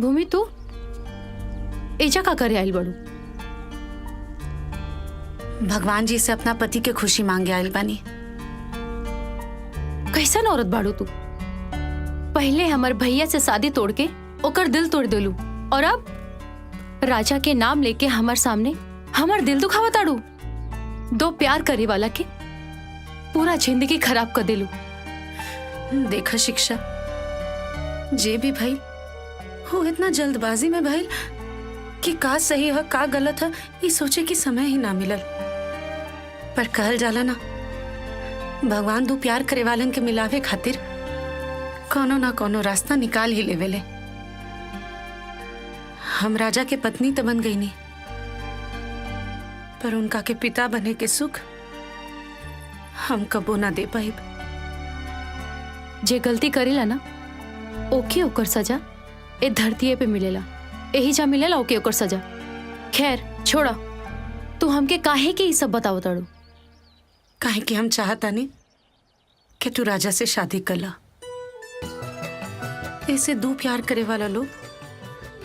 भूमि तू एजा का करे आइल बड़ू? भगवान जी से अपना पति के खुशी मांगे आइल बानी। कैसन औरत बाड़ू तू? पहले हमार भैया से शादी तोड़ के ओकर दिल तोड़ देलू, और अब राजा के नाम लेके हमार सामने हमार दिल दुखावा ताड़ू। दो प्यार करे वाला के पूरा जिंदगी खराब कर देलू। देखा शिक्षा, जे भी भाई वो इतना जल्दबाजी में भाई कि का सही है का गलत है ये सोचे कि समय ही ना मिलल। पर कहल जाला ना, भगवान दो प्यार करे वालन के मिलावे खातिर कोनो ना कोनो रास्ता निकाल ही लेवेले। हम राजा के पत्नी तो बन गई नहीं, पर उनका के पिता बने के सुख हम कबो ना दे पाइब। जे गलती करेला ना ओके ओकर सजा ए धरती पे मिलेला, यही जा मिलेला ओके ओकर सजा। खैर छोड़ा, तू हमके काहे के ये सब बताओ ताड़ू? काहे कि हम चाहता नहीं कि तू राजा से शादी कर ला। ऐसे दो प्यार करे वाला लोग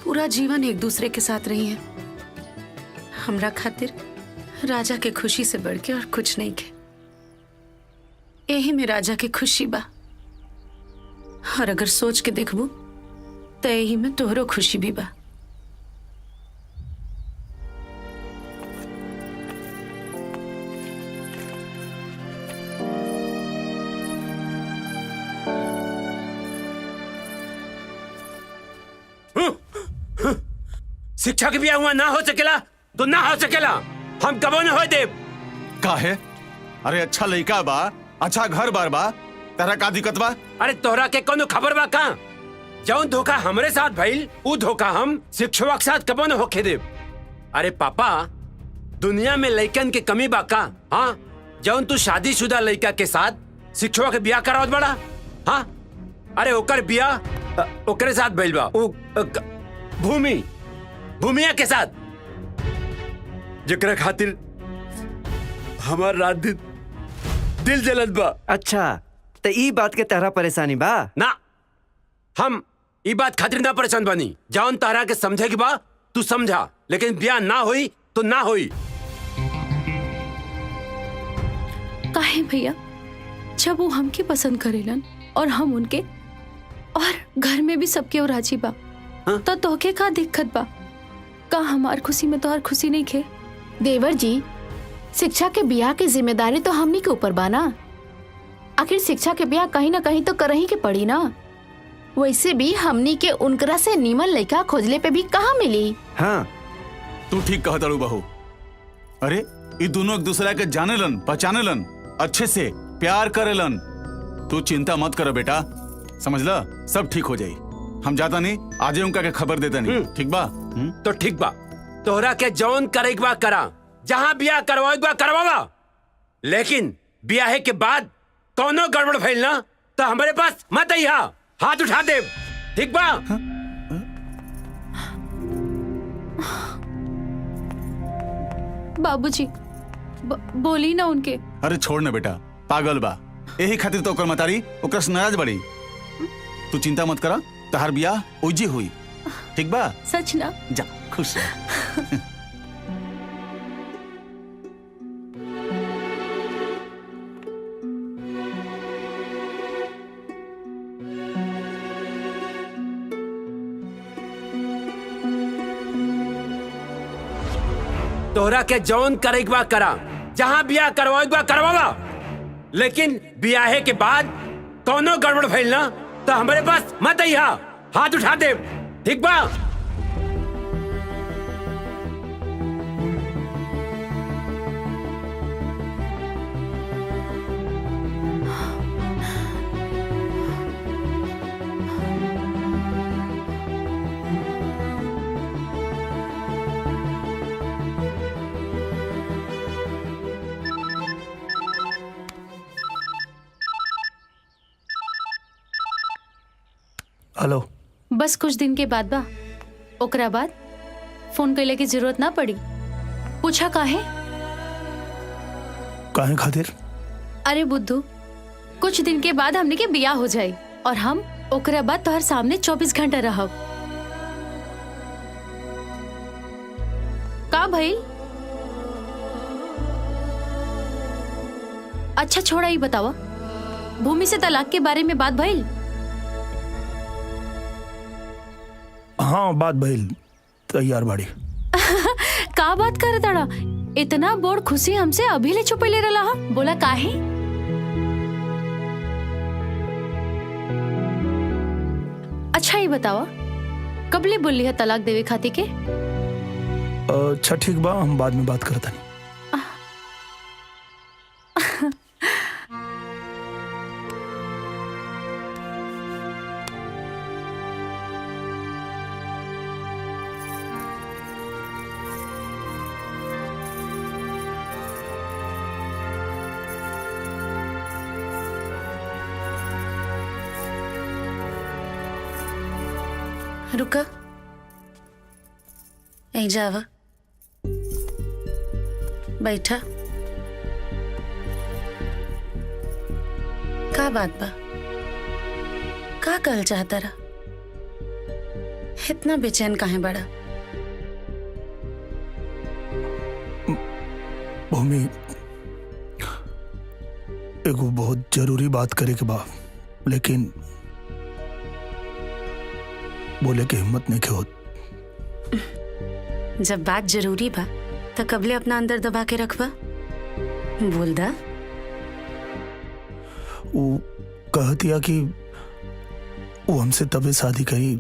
पूरा जीवन एक दूसरे के साथ रही हैं। हमरा खातिर राजा के खुशी से बढ़ के और कुछ नहीं के। यही में राजा की खुशी बा, और अगर सोच के देखबू तो यही में तोहरो खुशी भी बा। शिक्षा के बिया हुआ ना हो सकेला तो ना हो सकेला, हम कबो न हो देव। काहे? अरे अच्छा लड़का बा, अच्छा घर बार बा, तेरा का दिक्कत बा? अरे तोहरा के कोनो खबर बा का? जौन धोखा हमरे साथ भइल उ धोखा हम शिक्षवा के साथ कबो न होके देव। अरे पापा, दुनिया में लड़कन के कमी बा का? हाँ, जौन तू शादीशुदा लड़का के साथ शिक्षवा के बिया करावत बड़ा। हाँ, अरे ओकर बिया ओकरे साथ भइल बा, भूमिया के साथ, जेकरा खातिर हमार रात दिन दिल जलत बा। अच्छा, तो ई बात के तहरा परेशानी बा ना? हम ई बात खातिर ना परेशान बनी। जौन तारा के समझे की बा तू समझा, लेकिन ब्याह ना होई तो ना होई। काहे भैया, जब वो हमके पसंद करेलन और हम उनके, और घर में भी सबके राजी बा, तो तोहके का दिक्कत बा? का हमार खुशी में तोहर खुशी नहीं खे? देवर जी, शिक्षा के बियाह की जिम्मेदारी तो हमनी के ऊपर बा ना। आखिर शिक्षा के बियाह कहीं ना कहीं तो करही के पड़ी ना। वैसे भी हमनी के उनकरा से नीमन लड़का खोजले पे भी कहाँ मिली। हाँ, तू ठीक कहत अड़ू बहू। अरे ये दोनों एक दूसरा के जानेलन, पहचानेलन, अच्छे से प्यार करेलन। तू चिंता मत करो बेटा, समझला, सब ठीक हो जाई। हम जाता नहीं, आज उनका के खबर देता नहीं, ठीक बा? तो ठीक बा, तोहरा के जौन करे बा करा, जहाँ ब्याह करवाए बा करवावा, लेकिन ब्याह के बाद कोनो गड़बड़ भइल ना तो हमारे पास मत आइहा, हाथ उठा दे, ठीक बा? बाबूजी बोली ना उनके। अरे छोड़ ना बेटा, पागल बा, यही खातिर तो ओकर मतारी ओकर से नाराज बड़ी। तू चिंता मत करा, तहार बियाह उजी हुई, ठीक बा? सच ना? जा खुश रह। तोहरा के जौन करे बा करा, जहाँ ब्याह करवाए बा करवावा, लेकिन ब्याह के बाद कोनो गड़बड़ भइल ना तो हमारे पास मत आइहा, हाथ उठा दे, ठीक बा? हेलो। बस कुछ दिन के बाद बा, ओकरा बाद फोन कैले की जरूरत ना पड़ी। पूछा काहे? काहे खातिर? अरे बुद्धू, कुछ दिन के बाद हमने के बियाह हो जाए और हम ओकरा बाद तोहर सामने 24 घंटा रहब। भइल? अच्छा छोड़ा, ही बतावा, भूमि से तलाक के बारे में बात भइल? हाँ बात भइल, तैयार बाड़ी। का बात कर ताड़ा? इतना बोड़ खुशी हमसे अभी ले छुपैले रहला हा? बोला काहे? अच्छा ही बतावा, कबले बोली है तलाक देवे खाती के? अच्छा ठीक बा, हम बाद में बात करता नहीं। रुका, यहीं जावा, बैठा। का बात बा? का कहल चाहता रहा? इतना बेचैन काहे बड़ा? भूमि, एगो बहुत जरूरी बात करे के बा, लेकिन बोले के हिम्मत नहीं के होत। जब बात जरूरी बा तो कबले अपना अंदर दबा के रखबा? बोल दा। वो कहतिया कि वो हमसे तबे शादी करी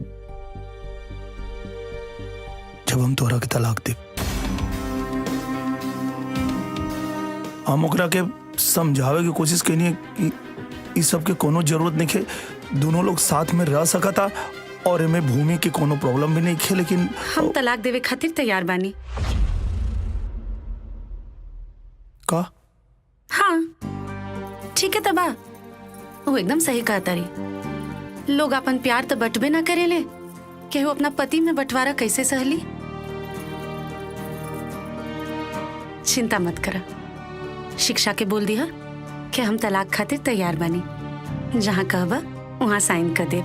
जब हम तोरा के तलाक दे। हम ओकरा के समझावे की कोशिश कनी है कि इस सब के कोनो जरूरत नहीं है, दोनों लोग साथ में रह सकता और एमे भूमि की कोनो प्रॉब्लम भी नहीं है, लेकिन हम तलाक देवे खातिर तैयार बानी। का? हाँ ठीक है तबा, वो एकदम सही कहा तारी। लोग अपन प्यार तो बटबे ना करेले, कि वो अपना पति में बंटवारा कैसे सहली। चिंता मत करा, शिक्षा के बोल दिया कि हम तलाक खातिर तैयार बानी, जहाँ कहबा वहाँ साइन कर दे।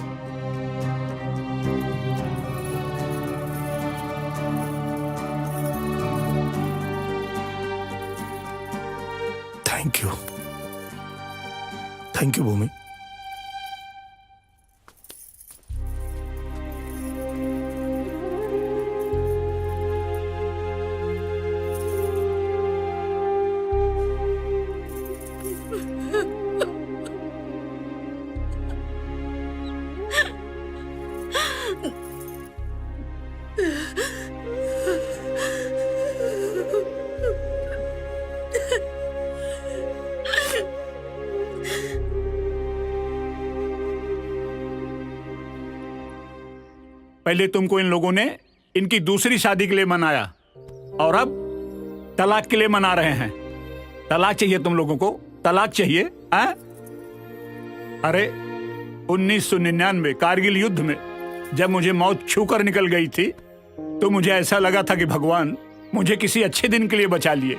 थैंक यू भूमि। पहले तुमको इन लोगों ने इनकी दूसरी शादी के लिए मनाया और अब तलाक के लिए मना रहे हैं। तलाक चाहिए तुम लोगों को, तलाक चाहिए हैं? अरे 1999 कारगिल युद्ध में जब मुझे मौत छूकर निकल गई थी तो मुझे ऐसा लगा था कि भगवान मुझे किसी अच्छे दिन के लिए बचा लिए,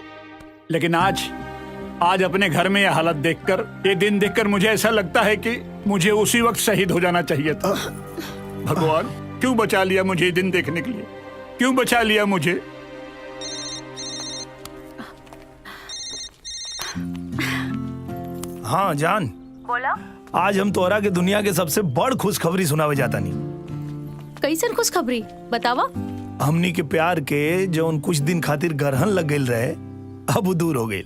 लेकिन आज अपने घर में यह हालत देखकर, ये दिन देखकर मुझे ऐसा लगता है कि मुझे उसी वक्त शहीद हो जाना चाहिए था। भगवान क्यों बचा लिया मुझे ये दिन देखने के लिए? क्यों बचा लिया मुझे? हाँ जान, बोला। आज हम तोरा के दुनिया के सबसे बड़ खुशखबरी सुनावे जाता नहीं। कैसन खुशखबरी बतावा? हमनी के प्यार के जो उन कुछ दिन खातिर गरहन लग गई रहे, अब दूर हो गई।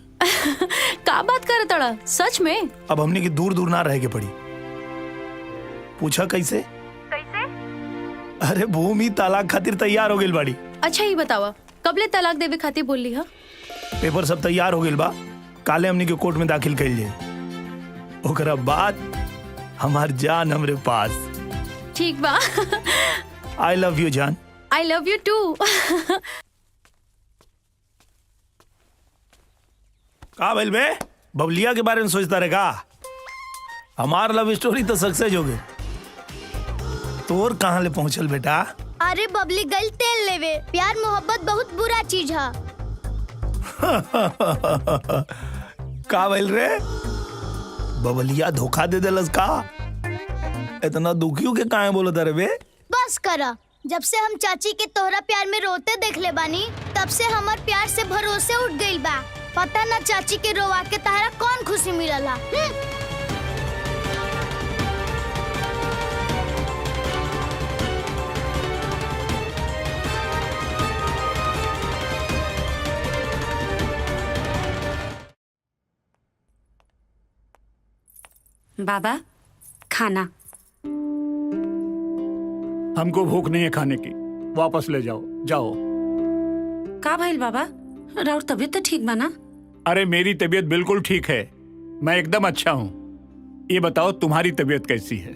का बात कर तड़ा? सच में? अब हमनी के दूर दूर ना रह के पड़ी। पूछा कैसे? अरे भूमि तलाक खातिर तैयार हो गई बाड़ी। अच्छा ही बतावा, कबले तलाक देवे खातिर बोल ली हा? पेपर सब तैयार हो गई बा, काले हमनी के कोर्ट में दाखिल कर लिए, ओकरा बाद हमार जान हमरे पास। ठीक बा। आई लव यू जान। I love you too. का भइल बे? बबलिया के बारे में सोचता रहेगा? हमार लव स्टोरी तो सक्सेस हो गई, तोर कहाँ ले पहुंचल बेटा? अरे बबली गल तेल लेवे, प्यार मोहब्बत बहुत बुरा चीज है। का भइल रे? बबलिया धोखा दे देलस का? इतना दुखियों के काहे बोलत रे बे? बस करा, जब से हम चाची के तोहरा प्यार में रोते देख ले बानी, तब से हमार प्यार से भरोसे उठ गइल बा। पता ना चाची के रोवा के तहरा कौन खुशी मिलला। बाबा खाना। हमको भूख नहीं है खाने की, वापस ले जाओ। जाओ। का भइल बाबा? राउर तबीयत तो ठीक बा ना? अरे मेरी तबीयत बिल्कुल ठीक है, मैं एकदम अच्छा हूँ। ये बताओ तुम्हारी तबीयत कैसी है?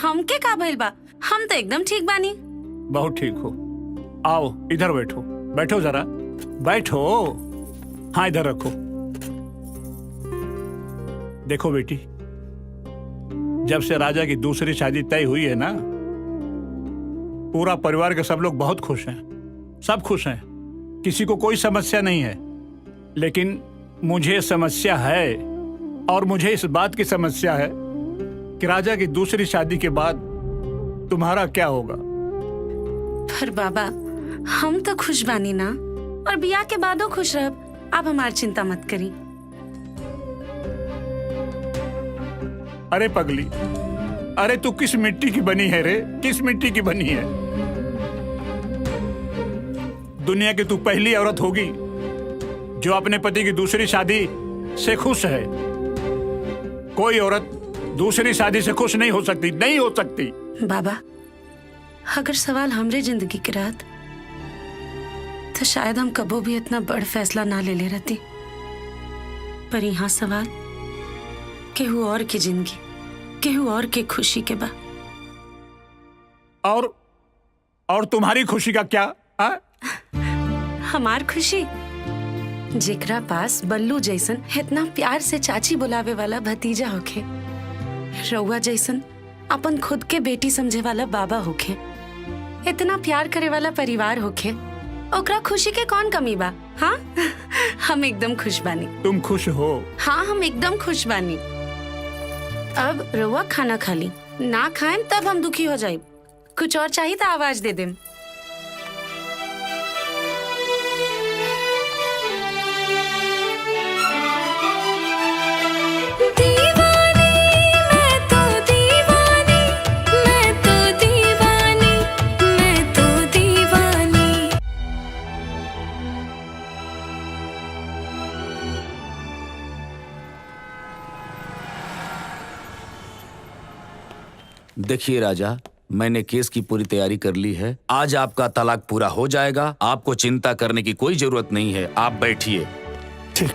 हमके का भइल बा? हम तो एकदम ठीक बानी। बहुत ठीक हो। आओ इधर बैठो, बैठो जरा, बैठो। हाँ इधर रखो। देखो बेटी, जब से राजा की दूसरी शादी तय हुई है ना, पूरा परिवार के सब लोग बहुत खुश हैं, सब खुश हैं, किसी को कोई समस्या नहीं है। लेकिन मुझे समस्या है, और मुझे इस बात की समस्या है कि राजा की दूसरी शादी के बाद तुम्हारा क्या होगा। पर बाबा हम तो खुश बानी ना, और बियाह के बादो खुश रहब। आप हमारी चिंता मत करी। अरे पगली, अरे तू किस मिट्टी की बनी है रे? किस मिट्टी की बनी है? दुनिया की तू पहली औरत होगी जो अपने पति की दूसरी शादी से खुश है। कोई औरत दूसरी शादी से खुश नहीं हो सकती, नहीं हो सकती। बाबा अगर सवाल हमरे जिंदगी के रहत तो शायद हम कबो भी इतना बड़ फैसला ना ले रहती। पर यहाँ सवाल केहू और की जिंदगी, केहू और के खुशी के बा। और तुम्हारी खुशी का क्या? हमार खुशी, जेकरा पास बल्लू जैसन इतना प्यार से चाची बुलावे वाला भतीजा होखे, रउआ जैसन अपन खुद के बेटी समझे वाला बाबा होखे, इतना प्यार करे वाला परिवार होखे, ओकरा खुशी के कौन कमी बा? हाँ हम एकदम खुश बानी। तुम खुश हो? हाँ हम एकदम खुश बानी। अब रउआ खाना खा ली, ना खाएं तब हम दुखी हो जाए। कुछ और चाहिए तो आवाज दे दें। देखिए राजा, मैंने केस की पूरी तैयारी कर ली है। आज आपका तलाक पूरा हो जाएगा। आपको चिंता करने की कोई जरूरत नहीं है। आप बैठिए। ठीक।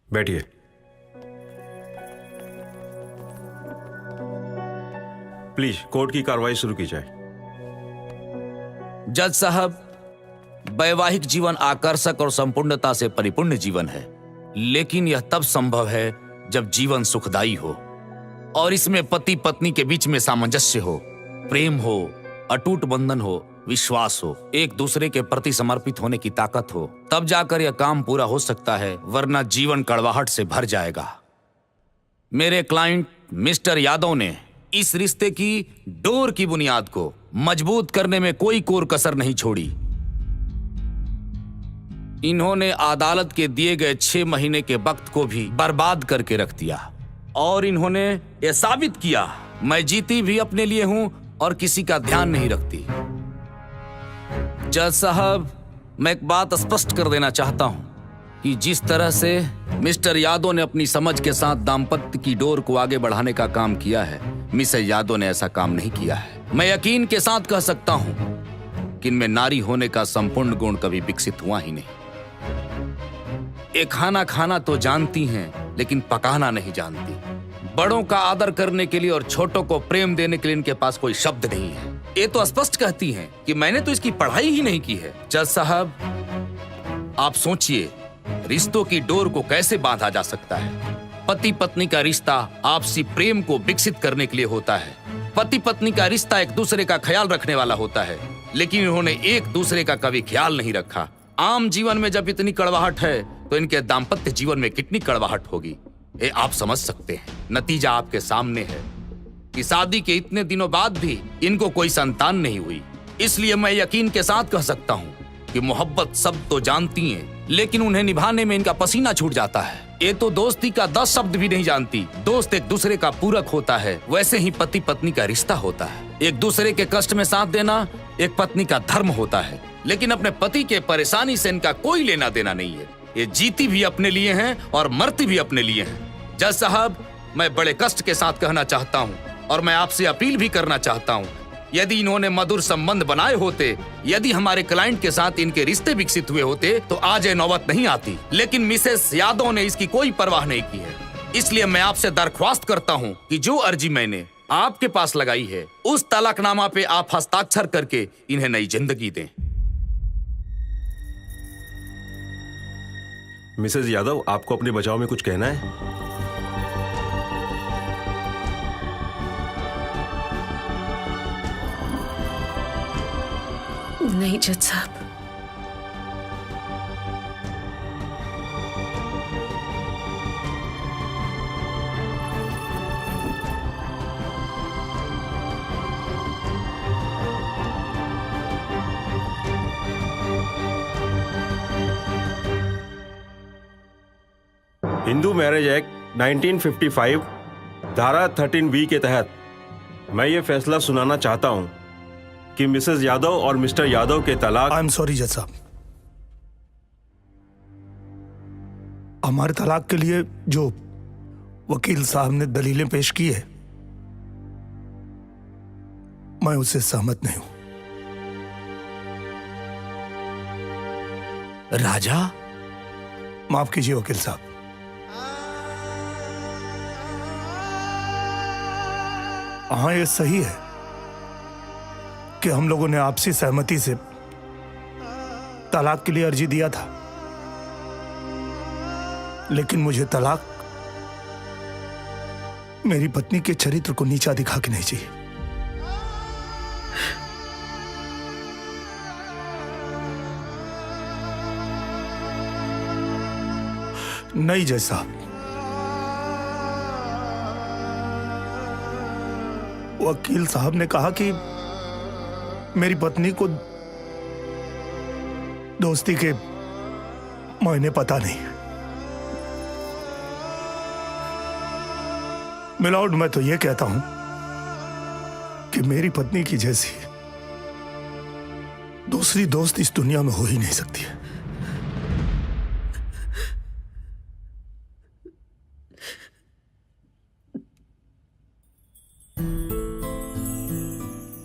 बैठिए। प्लीज कोर्ट की कार्रवाई शुरू की जाए। जज साहब, वैवाहिक जीवन आकर्षक और संपूर्णता से परिपूर्ण जीवन है, लेकिन यह तब संभव है जब जीवन सुखदायी हो और इसमें पति पत्नी के बीच में सामंजस्य हो, प्रेम हो, अटूट बंधन हो, विश्वास हो, एक दूसरे के प्रति समर्पित होने की ताकत हो। तब जाकर यह काम पूरा हो सकता है, वरना जीवन कड़वाहट से भर जाएगा। मेरे क्लाइंट मिस्टर यादव ने इस रिश्ते की डोर की बुनियाद को मजबूत करने में कोई कोर कसर नहीं छोड़ी। इन्होंने अदालत के दिए गए 6 महीने के वक्त को भी बर्बाद करके रख दिया और इन्होंने यह साबित किया मैं जीती भी अपने लिए हूं और किसी का ध्यान नहीं रखती। जज साहब, मैं एक बात स्पष्ट कर देना चाहता हूं कि जिस तरह से मिस्टर यादव ने अपनी समझ के साथ दाम्पत्य की डोर को आगे बढ़ाने का काम किया है, मिसेस यादव ने ऐसा काम नहीं किया है। मैं यकीन के साथ कह सकता हूं कि इनमें नारी होने का संपूर्ण गुण कभी विकसित हुआ ही नहीं। एक खाना खाना तो जानती हैं, लेकिन पकाना नहीं जानती। बड़ों का आदर करने के लिए और छोटों को प्रेम देने के लिए इनके पास कोई शब्द नहीं है। ये तो स्पष्ट कहती हैं कि मैंने तो इसकी पढ़ाई ही नहीं की है। जज साहब, आप सोचिए रिश्तों की डोर को कैसे बांधा जा सकता है। पति पत्नी का रिश्ता आपसी प्रेम को विकसित करने के लिए होता है। पति पत्नी का रिश्ता एक दूसरे का ख्याल रखने वाला होता है, लेकिन इन्होंने एक दूसरे का कभी ख्याल नहीं रखा। आम जीवन में जब इतनी कड़वाहट है तो इनके दाम्पत्य जीवन में कितनी कड़वाहट होगी ये आप समझ सकते हैं। नतीजा आपके सामने है कि शादी के इतने दिनों बाद भी इनको कोई संतान नहीं हुई। इसलिए मैं यकीन के साथ कह सकता हूँ कि मोहब्बत सब तो जानती हैं, लेकिन उन्हें निभाने में इनका पसीना छूट जाता है। ये तो दोस्ती का 10 शब्द भी नहीं जानती। दोस्त एक दूसरे का पूरक होता है, वैसे ही पति पत्नी का रिश्ता होता है। एक दूसरे के कष्ट में साथ देना एक पत्नी का धर्म होता है, लेकिन अपने पति के परेशानी से इनका कोई लेना देना नहीं है। ये जीती भी अपने लिए हैं और मरती भी अपने लिए हैं। जज साहब, मैं बड़े कष्ट के साथ कहना चाहता हूँ और मैं आपसे अपील भी करना चाहता हूँ, यदि इन्होंने मधुर संबंध बनाए होते, यदि हमारे क्लाइंट के साथ इनके रिश्ते विकसित हुए होते तो आज ये नौबत नहीं आती। लेकिन मिसेस यादव ने इसकी कोई परवाह नहीं की है। इसलिए मैं आपसे दरख्वास्त करता हूँ कि जो अर्जी मैंने आपके पास लगाई है उस तलाकनामा पे आप हस्ताक्षर करके इन्हें नई जिंदगी दें। मिसेस यादव, आपको अपने बचाव में कुछ कहना है? नहीं जज साहब। हिंदू मैरिज एक्ट 1955 धारा 13B के तहत मैं ये फैसला सुनाना चाहता हूं कि मिसेस यादव और मिस्टर यादव के तलाक। आई एम सॉरी जज साहब, हमारे तलाक के लिए जो वकील साहब ने दलीलें पेश की है मैं उससे सहमत नहीं हूं। राजा, माफ कीजिए वकील साहब, हाँ ये सही है कि हम लोगों ने आपसी सहमति से तलाक के लिए अर्जी दिया था, लेकिन मुझे तलाक मेरी पत्नी के चरित्र को नीचा दिखा के नहीं चाहिए। नहीं जज साहब, वकील साहब ने कहा कि मेरी पत्नी को दोस्ती के मायने पता नहीं। मिलॉर्ड, मैं तो यह कहता हूं कि मेरी पत्नी की जैसी दूसरी दोस्त इस दुनिया में हो ही नहीं सकती है।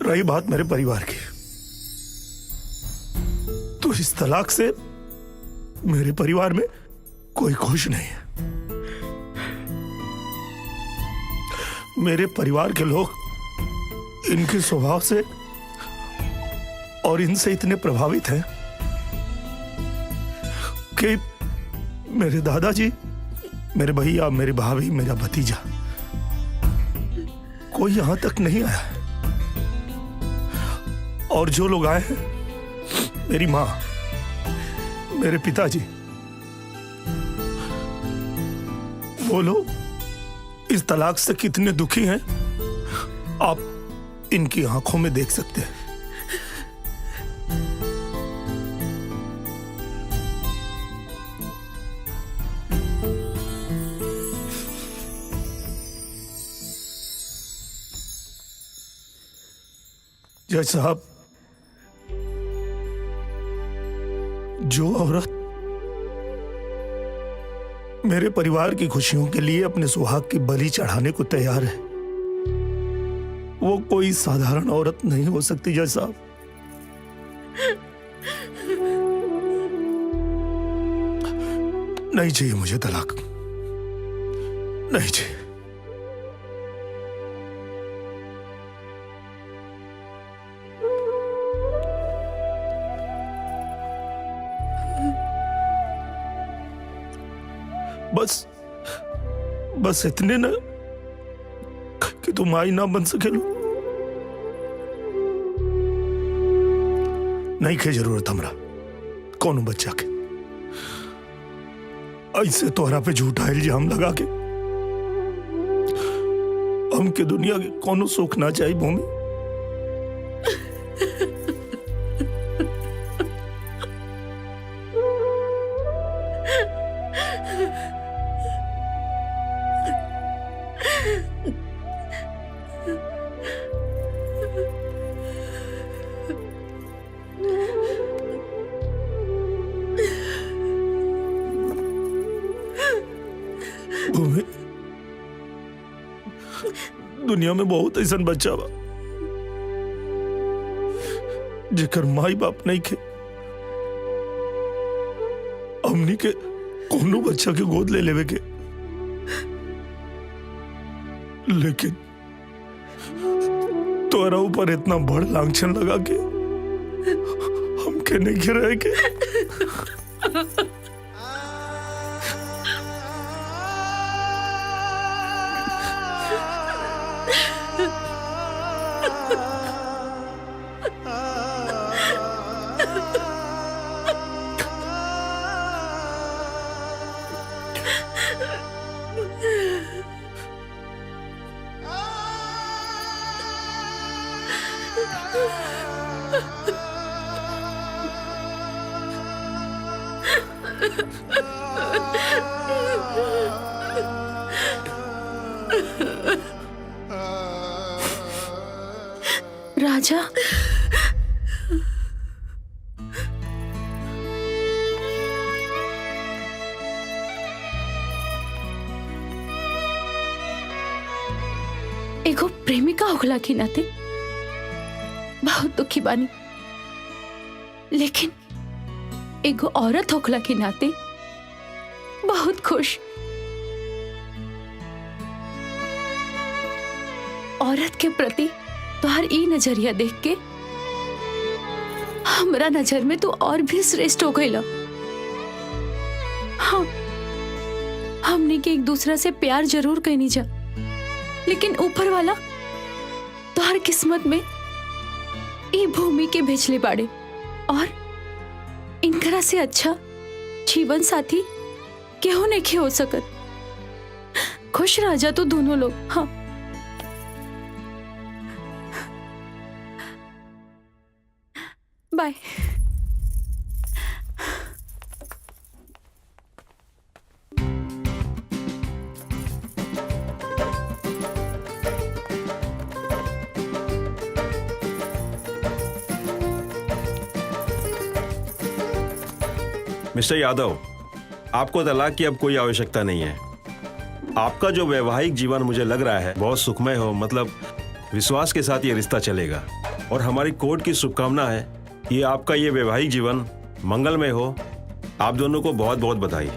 रही बात मेरे परिवार की, तो इस तलाक से मेरे परिवार में कोई खुश नहीं है। मेरे परिवार के लोग इनके स्वभाव से और इनसे इतने प्रभावित हैं कि मेरे दादाजी, मेरे भैया, मेरे भाभी, मेरा भतीजा, कोई यहां तक नहीं आया है। और जो लोग आए हैं, मेरी मां, मेरे पिताजी, वो लोग इस तलाक से कितने दुखी हैं आप इनकी आंखों में देख सकते हैं। जज साहब, जो औरत मेरे परिवार की खुशियों के लिए अपने सुहाग की बलि चढ़ाने को तैयार है, वो कोई साधारण औरत नहीं हो सकती। जज साहब, नहीं चाहिए मुझे तलाक, नहीं चाहिए। बस इतने ना कि तुम आई ना बन सके। नहीं के जरूरत हमरा कोनो बच्चा के। ऐसे तोहरा पे झूठा इल्जाम लगा के हमके दुनिया के कोनो सुख ना चाहिए भूमि। भूमि, दुनिया में बहुत ऐसा बच्चा बा जेकर माई बाप नहीं खे। हमनी के कोनो बच्चा के गोद ले लेवे के, लेकिन तोरा ऊपर इतना बड़ लांछन लगा के हमके नहीं गिराए के। राजा, एगो प्रेमिका होखला के नाते बहुत दुखी बानी, लेकिन एगो औरत होखला के नाते बहुत खुश। औरत के प्रति तोहर ई नजरिया देख के हमरा नजर में तो और भी श्रेष्ठ हो गईला। हाँ, हमने के एक दूसरा से प्यार जरूर कहनी जा, लेकिन ऊपर वाला तोहर किस्मत में ई भूमि के भेजले बाड़े, और इनकरा से अच्छा जीवन साथी केहू नहीं हो सकत। खुश रह जा तो दोनों लोग। हाँ, बाय। मिस्टर यादव, आपको तलाक की अब कोई आवश्यकता नहीं है। आपका जो वैवाहिक जीवन मुझे लग रहा है बहुत सुखमय हो, मतलब विश्वास के साथ ये रिश्ता चलेगा, और हमारी कोर्ट की शुभकामना है कि आपका ये वैवाहिक जीवन मंगलमय हो। आप दोनों को बहुत बहुत बधाई।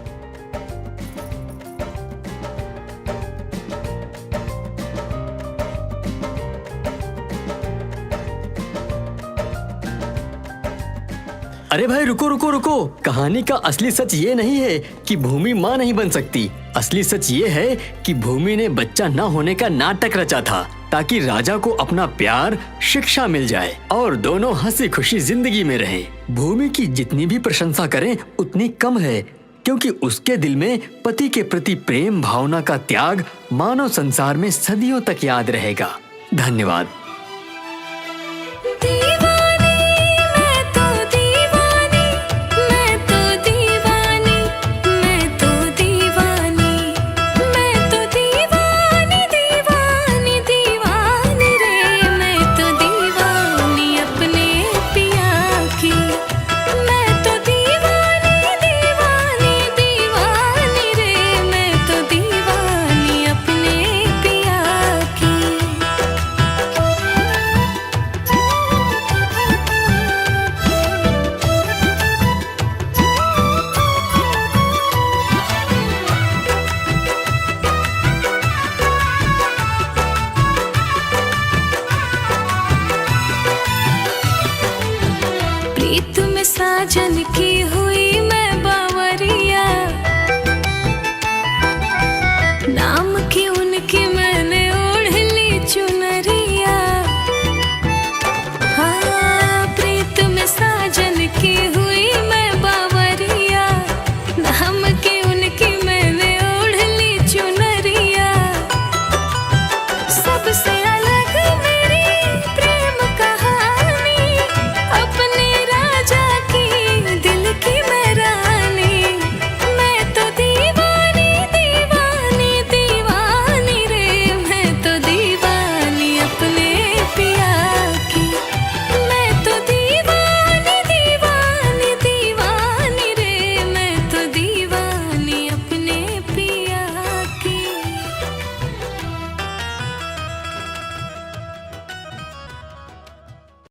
अरे भाई रुको रुको रुको, कहानी का असली सच ये नहीं है कि भूमि माँ नहीं बन सकती। असली सच ये है कि भूमि ने बच्चा न होने का नाटक रचा था ताकि राजा को अपना प्यार, शिक्षा मिल जाए और दोनों हंसी खुशी जिंदगी में रहें। भूमि की जितनी भी प्रशंसा करें उतनी कम है, क्योंकि उसके दिल में पति के प्रति प्रेम भावना का त्याग मानव संसार में सदियों तक याद रहेगा। धन्यवाद।